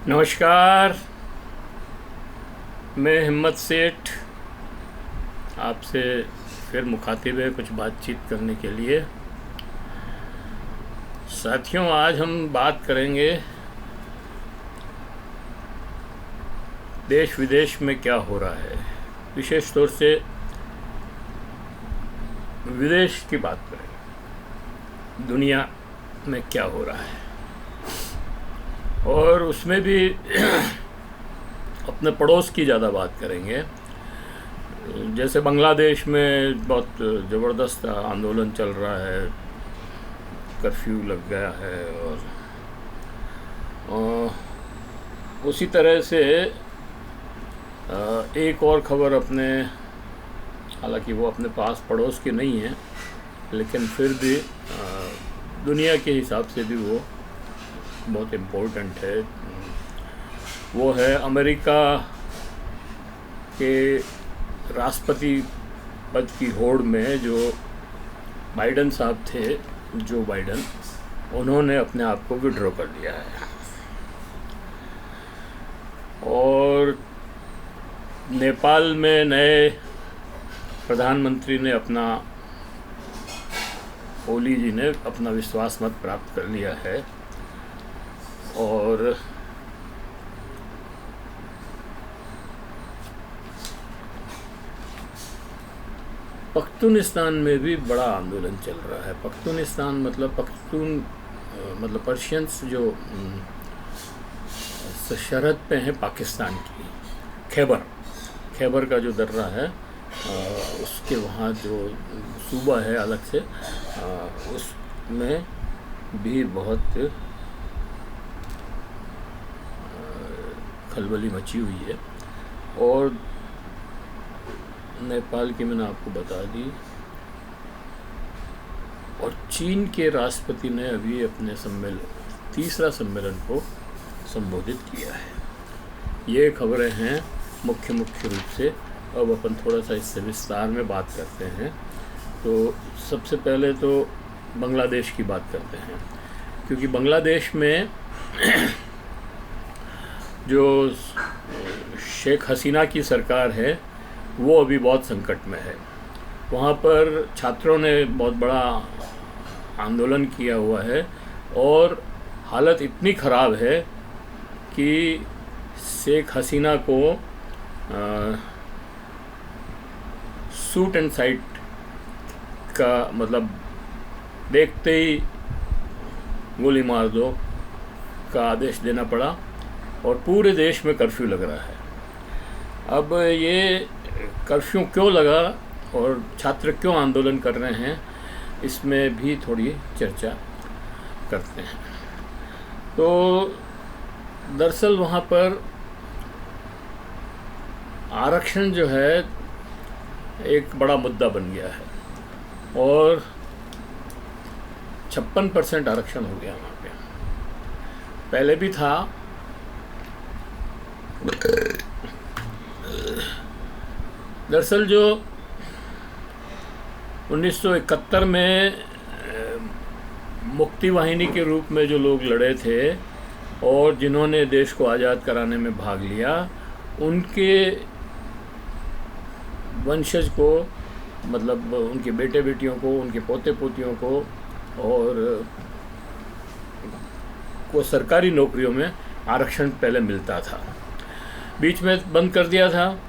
नमस्कार। मैं हिम्मत सेठ आपसे फिर मुखातिब है कुछ बातचीत करने के लिए। साथियों, आज हम बात करेंगे देश विदेश में क्या हो रहा है। विशेष तौर से विदेश की बात करेंगे, दुनिया में क्या हो रहा है, और उसमें भी अपने पड़ोस की ज़्यादा बात करेंगे। जैसे बांग्लादेश में बहुत ज़बरदस्त आंदोलन चल रहा है, कर्फ्यू लग गया है, और उसी तरह से एक और ख़बर अपने, हालांकि वो अपने पास पड़ोस की नहीं है, लेकिन फिर भी दुनिया के हिसाब से भी वो बहुत इम्पोर्टेंट है। वो है अमेरिका के राष्ट्रपति पद की होड़ में जो बाइडन साहब थे, जो बाइडन, उन्होंने अपने आप को विड्रॉ कर लिया है। और नेपाल में नए प्रधानमंत्री ने ओली जी ने अपना विश्वास मत प्राप्त कर लिया है। और पख्तूनिस्तान में भी बड़ा आंदोलन चल रहा है। पख्तूनिस्तान मतलब मतलब पर्शियंस जो सरहद पे हैं पाकिस्तान की, खैबर का जो दर्रा है, उसके वहाँ जो सूबा है अलग से, उसमें भी बहुत खलबली मची हुई है। और नेपाल की मैंने आपको बता दी। और चीन के राष्ट्रपति ने अभी अपने तीसरा सम्मेलन को संबोधित किया है। ये खबरें हैं मुख्य रूप से। अब अपन थोड़ा सा इससे विस्तार में बात करते हैं। तो सबसे पहले तो बांग्लादेश की बात करते हैं, क्योंकि बांग्लादेश में जो शेख हसीना की सरकार है वो अभी बहुत संकट में है। वहाँ पर छात्रों ने बहुत बड़ा आंदोलन किया हुआ है और हालत इतनी ख़राब है कि शेख हसीना को शूट एंड साइट का मतलब देखते ही गोली मार दो का आदेश देना पड़ा, और पूरे देश में कर्फ्यू लग रहा है। अब ये कर्फ्यू क्यों लगा और छात्र क्यों आंदोलन कर रहे हैं, इसमें भी थोड़ी चर्चा करते हैं। तो दरअसल वहाँ पर आरक्षण जो है एक बड़ा मुद्दा बन गया है, और 56% आरक्षण हो गया वहाँ पे। पहले भी था, दरअसल जो 1971 में मुक्ति वाहिनी के रूप में जो लोग लड़े थे और जिन्होंने देश को आज़ाद कराने में भाग लिया, उनके वंशज को, मतलब उनके बेटे बेटियों को, उनके पोते पोतियों को सरकारी नौकरियों में आरक्षण पहले मिलता था। बीच में बंद कर दिया था,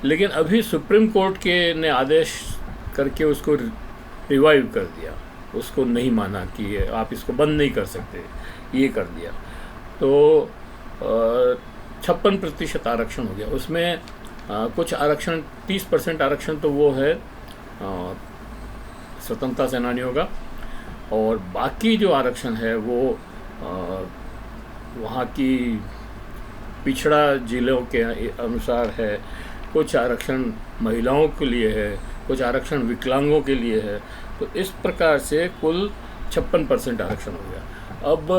लेकिन अभी सुप्रीम कोर्ट के ने आदेश करके उसको रिवाइव कर दिया। उसको नहीं माना कि आप इसको बंद नहीं कर सकते, ये कर दिया। तो 56% आरक्षण हो गया। उसमें कुछ आरक्षण, 30% आरक्षण तो वो है स्वतंत्रता सेनानियों का, और बाकी जो आरक्षण है वो वहाँ की पिछड़ा जिलों के अनुसार है। कुछ आरक्षण महिलाओं के लिए है, कुछ आरक्षण विकलांगों के लिए है। तो इस प्रकार से कुल 56% आरक्षण हो गया। अब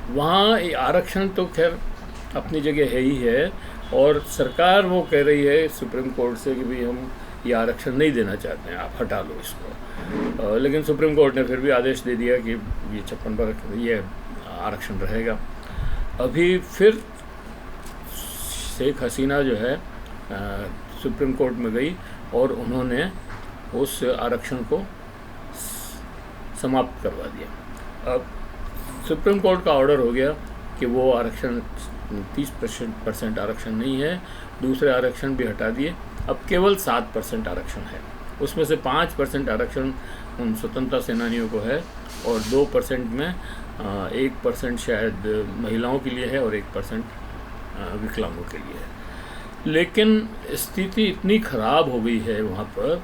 वहाँ आरक्षण तो खैर अपनी जगह है ही है, और सरकार वो कह रही है सुप्रीम कोर्ट से कि भाई हम ये आरक्षण नहीं देना चाहते हैं, आप हटा लो इसको। लेकिन सुप्रीम कोर्ट ने फिर भी आदेश दे दिया कि ये 56 पर ये आरक्षण रहेगा। अभी फिर शेख हसीना जो है सुप्रीम कोर्ट में गई और उन्होंने उस आरक्षण को समाप्त करवा दिया। अब सुप्रीम कोर्ट का ऑर्डर हो गया कि वो आरक्षण 30% आरक्षण नहीं है, दूसरे आरक्षण भी हटा दिए, अब केवल 7% आरक्षण है। उसमें से 5% आरक्षण उन स्वतंत्रता सेनानियों को है और 2% में 1% शायद महिलाओं के लिए है और 1% विकलांगों के लिए है। लेकिन स्थिति इतनी ख़राब हो गई है वहाँ पर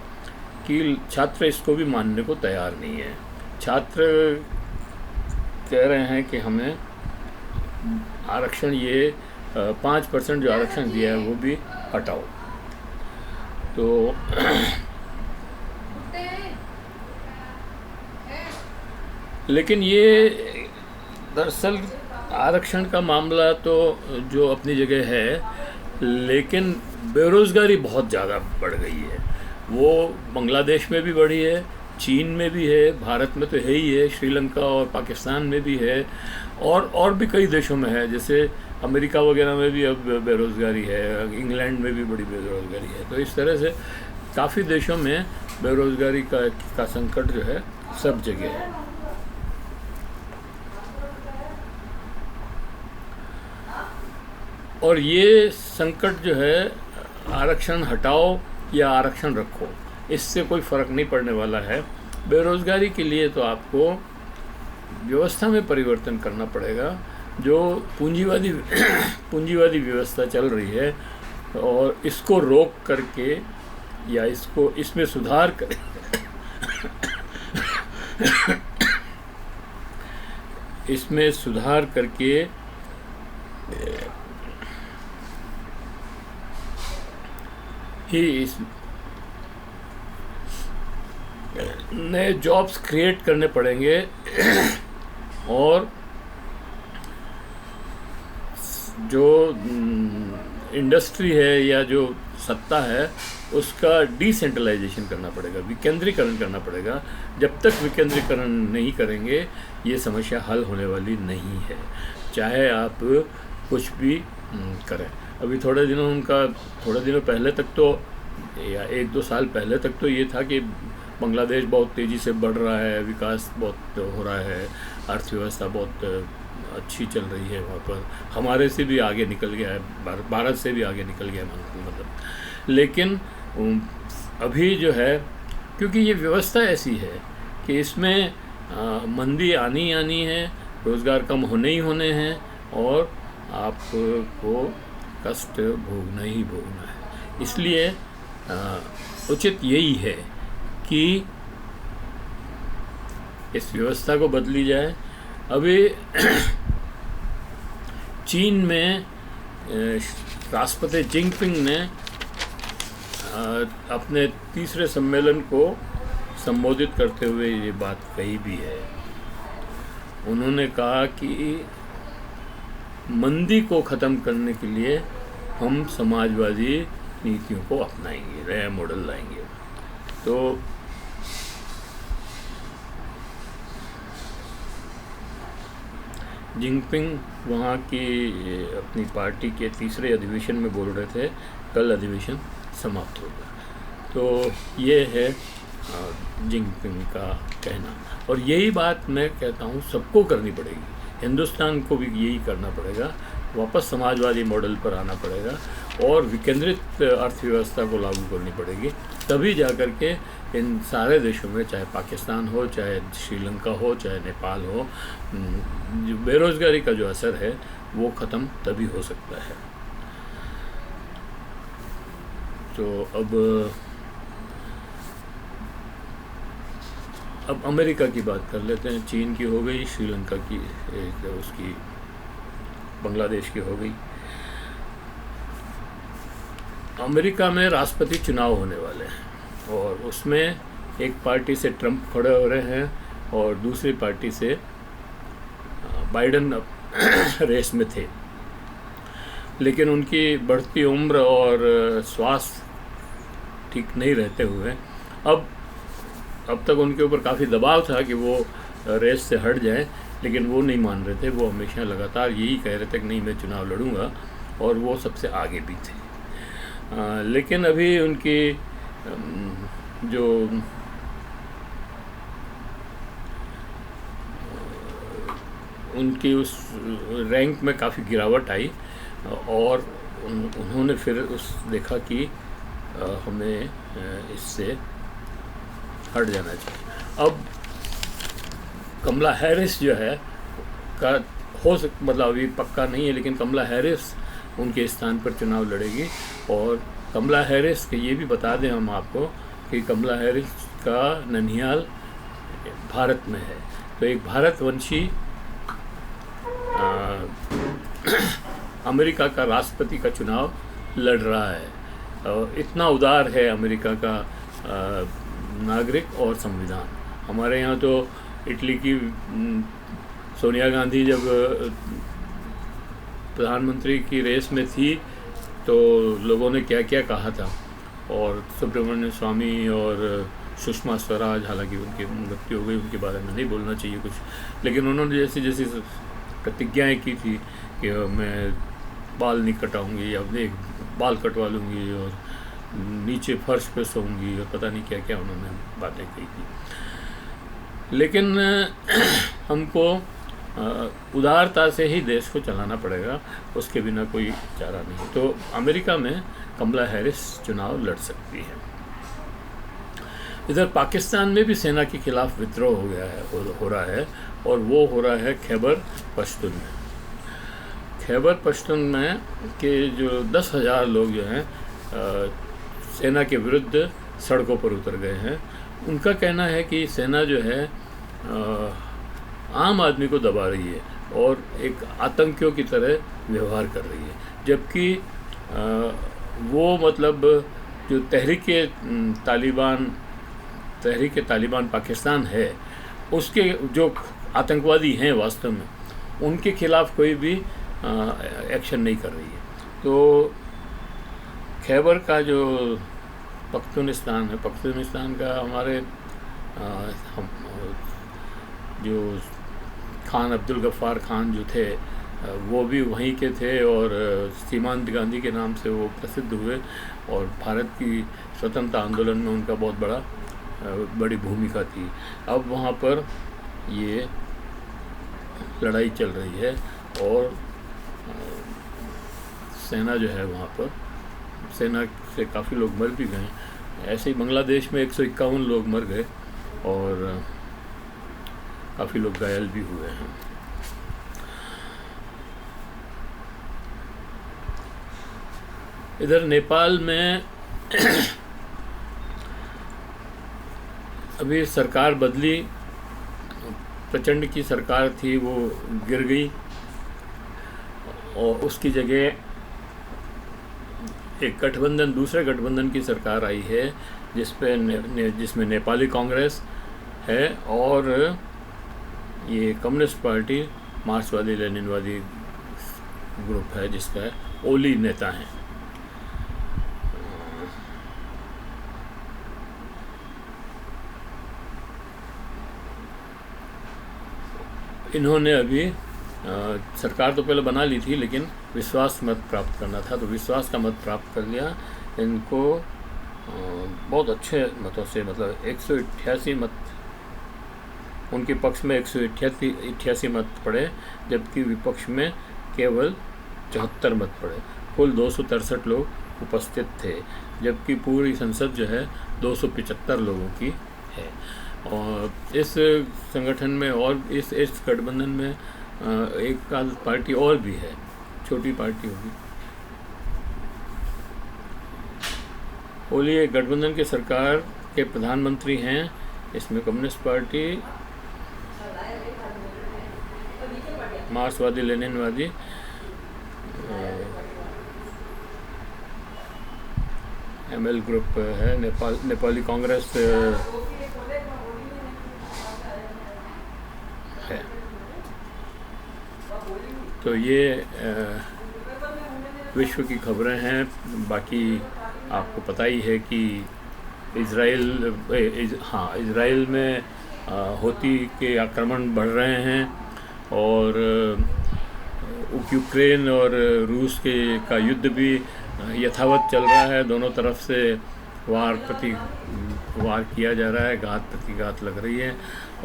कि छात्र इसको भी मानने को तैयार नहीं है। छात्र कह रहे हैं कि हमें आरक्षण ये 5% जो आरक्षण दिया है वो भी हटाओ। तो लेकिन ये दरअसल आरक्षण का मामला तो जो अपनी जगह है, लेकिन बेरोज़गारी बहुत ज़्यादा बढ़ गई है। वो बांग्लादेश में भी बढ़ी है, चीन में भी है, भारत में तो है ही है, श्रीलंका और पाकिस्तान में भी है और भी कई देशों में है, जैसे अमेरिका वगैरह में भी अब बेरोज़गारी है, इंग्लैंड में भी बड़ी बेरोज़गारी है। तो इस तरह से काफ़ी देशों में बेरोज़गारी का संकट जो है सब जगह है। और ये संकट जो है आरक्षण हटाओ या आरक्षण रखो, इससे कोई फ़र्क नहीं पड़ने वाला है। बेरोज़गारी के लिए तो आपको व्यवस्था में परिवर्तन करना पड़ेगा। जो पूंजीवादी व्यवस्था चल रही है और इसको रोक करके या इसमें सुधार कर इसमें सुधार करके ही नए जॉब्स क्रिएट करने पड़ेंगे और जो इंडस्ट्री है या जो सत्ता है उसका डिसेंट्रलाइजेशन करना पड़ेगा, विकेंद्रीकरण करना पड़ेगा। जब तक विकेंद्रीकरण नहीं करेंगे ये समस्या हल होने वाली नहीं है, चाहे आप कुछ भी करें। अभी थोड़े दिनों पहले तक तो या 1-2 साल पहले तक तो ये था कि बांग्लादेश बहुत तेज़ी से बढ़ रहा है, विकास बहुत हो रहा है, अर्थव्यवस्था बहुत अच्छी चल रही है वहाँ पर, हमारे से भी आगे निकल गया है, भारत से भी आगे निकल गया है मतलब। लेकिन अभी जो है, क्योंकि ये व्यवस्था ऐसी है कि इसमें मंदी आनी है, रोज़गार कम होने ही होने हैं और आपको कष्ट भोगना ही भोगना है। इसलिए उचित यही है कि इस व्यवस्था को बदली जाए। अभी चीन में राष्ट्रपति जिनपिंग ने अपने तीसरे सम्मेलन को संबोधित करते हुए ये बात कही भी है। उन्होंने कहा कि मंदी को ख़त्म करने के लिए हम समाजवादी नीतियों को अपनाएंगे, नया मॉडल लाएंगे। तो जिनपिंग वहाँ की अपनी पार्टी के तीसरे अधिवेशन में बोल रहे थे, कल अधिवेशन समाप्त हो गया। तो ये है जिनपिंग का कहना, और यही बात मैं कहता हूँ सबको करनी पड़ेगी, हिंदुस्तान को भी यही करना पड़ेगा, वापस समाजवादी मॉडल पर आना पड़ेगा और विकेंद्रित अर्थव्यवस्था को लागू करनी पड़ेगी। तभी जा कर के इन सारे देशों में, चाहे पाकिस्तान हो, चाहे श्रीलंका हो, चाहे नेपाल हो, जो बेरोज़गारी का जो असर है वो ख़त्म तभी हो सकता है। तो अब अमेरिका की बात कर लेते हैं। चीन की हो गई, श्रीलंका की उसकी बांग्लादेश की हो गई। अमेरिका में राष्ट्रपति चुनाव होने वाले हैं और उसमें एक पार्टी से ट्रंप खड़े हो रहे हैं और दूसरी पार्टी से बाइडेन रेस में थे, लेकिन उनकी बढ़ती उम्र और स्वास्थ्य ठीक नहीं रहते हुए अब तक उनके ऊपर काफ़ी दबाव था कि वो रेस से हट जाएं, लेकिन वो नहीं मान रहे थे। वो हमेशा लगातार यही कह रहे थे कि नहीं, मैं चुनाव लड़ूंगा, और वो सबसे आगे भी थे। लेकिन अभी उनकी जो उनकी उस रैंक में काफ़ी गिरावट आई, और उन्होंने फिर देखा कि हमें इससे हट जाना चाहिए। अब कमला हैरिस जो है का मतलब अभी पक्का नहीं है, लेकिन कमला हैरिस उनके स्थान पर चुनाव लड़ेगी। और कमला हैरिस के ये भी बता दें हम आपको कि कमला हैरिस का ननिहाल भारत में है, तो एक भारतवंशी अमेरिका का राष्ट्रपति का चुनाव लड़ रहा है। और इतना उदार है अमेरिका का नागरिक और संविधान। हमारे यहाँ तो इटली की सोनिया गांधी जब प्रधानमंत्री की रेस में थी तो लोगों ने क्या क्या कहा था, और सुब्रमण्यम स्वामी और सुषमा स्वराज, हालांकि उनकी मृत्यु हो गई, उनके बारे में नहीं बोलना चाहिए कुछ, लेकिन उन्होंने जैसी जैसी प्रतिज्ञाएं की थी कि मैं बाल नहीं कटाऊंगी, या देख बाल कटवा लूँगी, और नीचे फर्श पे सोऊंगी, और पता नहीं क्या क्या उन्होंने बातें कही थी। लेकिन हमको उदारता से ही देश को चलाना पड़ेगा, उसके बिना कोई चारा नहीं। तो अमेरिका में कमला हैरिस चुनाव लड़ सकती है। इधर पाकिस्तान में भी सेना के खिलाफ विद्रोह हो गया है, हो रहा है, और वो हो रहा है खैबर पश्तून में। खैबर पश्तून में के जो 10,000 लोग जो हैं सेना के विरुद्ध सड़कों पर उतर गए हैं। उनका कहना है कि सेना जो है आम आदमी को दबा रही है और एक आतंकियों की तरह व्यवहार कर रही है, जबकि वो मतलब जो तहरीक तालिबान पाकिस्तान है, उसके जो आतंकवादी हैं वास्तव में, उनके खिलाफ कोई भी एक्शन नहीं कर रही है। तो खैबर का जो पख्तूनिस्तान है, पख्तूनिस्तान का हमारे जो खान अब्दुल गफ्फार खान जो थे वो भी वहीं के थे, और सीमांत गांधी के नाम से वो प्रसिद्ध हुए, और भारत की स्वतंत्रता आंदोलन में उनका बहुत बड़ी भूमिका थी। अब वहाँ पर ये लड़ाई चल रही है, और सेना जो है वहाँ पर, सेना से काफ़ी लोग मर भी गए। ऐसे ही बांग्लादेश में 151 लोग मर गए, और काफ़ी लोग घायल भी हुए हैं। इधर नेपाल में अभी सरकार बदली, प्रचंड की सरकार थी वो गिर गई, और उसकी जगह एक दूसरे गठबंधन की सरकार आई है, जिसमें नेपाली कांग्रेस है, और ये कम्युनिस्ट पार्टी मार्क्सवादी लेनिनवादी ग्रुप है, जिसका ओली नेता हैं। इन्होंने अभी सरकार तो पहले बना ली थी, लेकिन विश्वास मत प्राप्त करना था, तो विश्वास का मत प्राप्त कर लिया। इनको बहुत अच्छे मतों से, मतलब 188 मत उनके पक्ष में, 188 मत पड़े, जबकि विपक्ष में केवल 74 मत पड़े। कुल 263 लोग उपस्थित थे, जबकि पूरी संसद जो है 275 लोगों की है। और इस संगठन में और इस गठबंधन में एक पार्टी और भी है, छोटी पार्टी होगी। ओली गठबंधन के सरकार के प्रधानमंत्री हैं। इसमें कम्युनिस्ट पार्टी, मार्क्सवादी लेनिनवादी, एमएल ग्रुप है, नेपाली कांग्रेस है। तो ये विश्व की खबरें हैं। बाकी आपको पता ही है कि इज़राइल में हूती के आक्रमण बढ़ रहे हैं और यूक्रेन और रूस का युद्ध भी यथावत चल रहा है। दोनों तरफ से वार किया जा रहा है, घात प्रतिघात लग रही है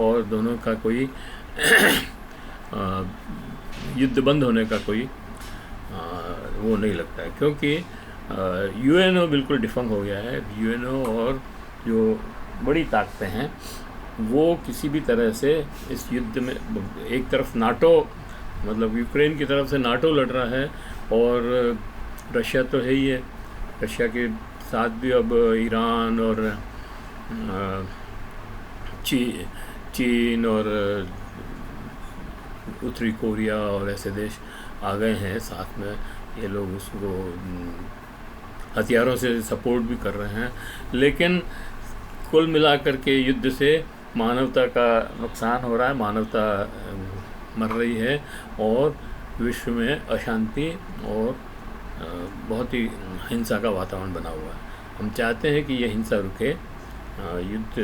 और दोनों का कोई युद्ध बंद होने का कोई वो नहीं लगता है, क्योंकि यूएनओ बिल्कुल डिफंग हो गया है। यूएनओ और जो बड़ी ताकतें हैं वो किसी भी तरह से इस युद्ध में, एक तरफ नाटो, मतलब यूक्रेन की तरफ से नाटो लड़ रहा है और रशिया तो है ही है, रशिया के साथ भी अब ईरान और चीन और उत्तरी कोरिया और ऐसे देश आ गए हैं साथ में। ये लोग उसको हथियारों से सपोर्ट भी कर रहे हैं, लेकिन कुल मिलाकर के युद्ध से मानवता का नुकसान हो रहा है, मानवता मर रही है और विश्व में अशांति और बहुत ही हिंसा का वातावरण बना हुआ है। हम चाहते हैं कि यह हिंसा रुके, युद्ध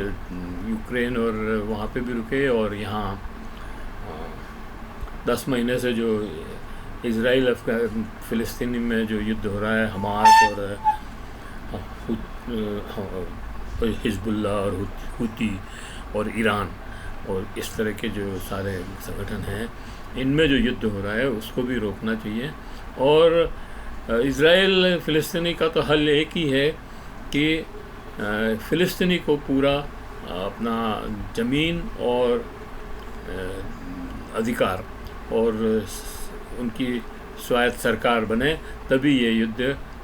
यूक्रेन और वहाँ पे भी रुके, और यहाँ 10 महीने से जो इजराइल फ़िलिस्तीन में जो युद्ध हो रहा है, हमास और हिजबुल्लाह और हूती और ईरान और इस तरह के जो सारे संगठन हैं, इनमें जो युद्ध हो रहा है उसको भी रोकना चाहिए। और इजराइल फ़िलिस्तीनी का तो हल एक ही है कि फ़िलिस्तीनी को पूरा अपना ज़मीन और अधिकार और उनकी स्वायत्त सरकार बने, तभी ये युद्ध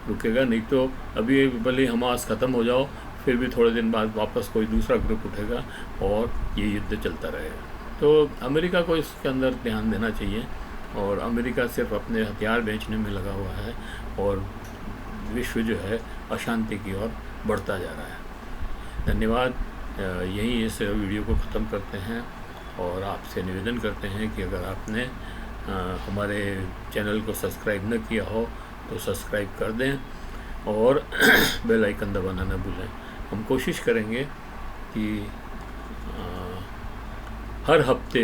रुकेगा। नहीं तो अभी भले हमास ख़त्म हो जाओ, फिर भी थोड़े दिन बाद वापस कोई दूसरा ग्रुप उठेगा और ये युद्ध चलता रहेगा। तो अमेरिका को इसके अंदर ध्यान देना चाहिए, और अमेरिका सिर्फ अपने हथियार बेचने में लगा हुआ है और विश्व जो है अशांति की ओर बढ़ता जा रहा है। धन्यवाद। यहीं इस वीडियो को ख़त्म करते हैं और आपसे निवेदन करते हैं कि अगर आपने हमारे चैनल को सब्सक्राइब न किया हो तो सब्सक्राइब कर दें और बेल आइकन दबाना न भूलें। हम कोशिश करेंगे कि हर हफ्ते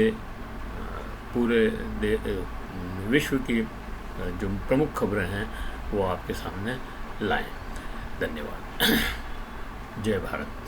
पूरे विश्व की जो प्रमुख खबरें हैं वो आपके सामने लाएं। धन्यवाद। जय भारत।